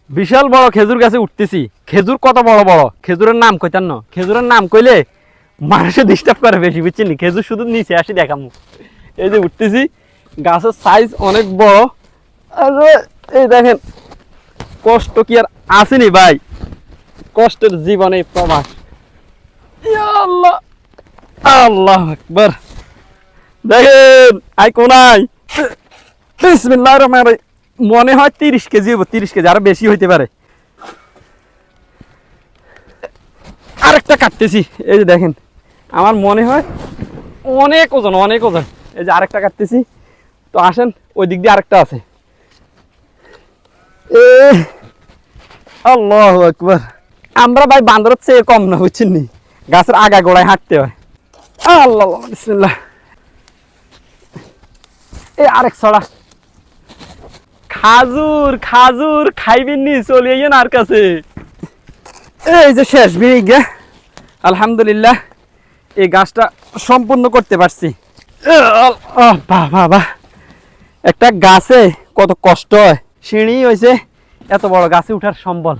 বিশাল বড় খেজুর গাছে উঠতেছি। খেজুর কত বড় বড়, খেজুরের নাম কইতাম না, খেজুরের নাম কইলে মানুষে ডিস্টার্ব করে বেশি, বুঝছেন? খেজুর শুধু নিচে আসি দেখামু। এই যে উঠতেছি, গাছের সাইজ অনেক বড়। আর এই দেখেন, কষ্ট কি আর আসেনি ভাই? কষ্টের জীবনে প্রবাস। ইয়া আল্লাহ, আল্লাহু আকবার। দেখেন আই কোনাই, বিসমিল্লাহির রহমানির রহিম। মনে হয় 30 কেজি হইব, 30 কেজি, আরো বেশি হইতে পারে। আরেকটা কাটতেছি, এই যে দেখেন, আমার মনে হয় অনেক ওজন, অনেক ওজন। এই যে আরেকটা কাটতেছি। তো আসেন, ওই দিক দিয়ে আরেকটা আছে। এ আল্লাহু আকবার। আমরা ভাই বান্দরের চেয়ে কম না, বুঝছেন নি? গাছের আগা গোড়ায় হাঁটতে হয়। আল্লাহ, বিসমিল্লাহ। এই আরেক ছড়া খাজুর, খাজুর খাইবেন নি? চলে আইয়েন আর কাছে। এই যে শেষ বিঘা, আলহামদুলিল্লাহ এই গাছটা সম্পূর্ণ করতে পারছি। বাবা, একটা গাছে কত কষ্ট হয়। সিঁড়ি হয়েছে, এত বড় গাছে উঠার সম্বল।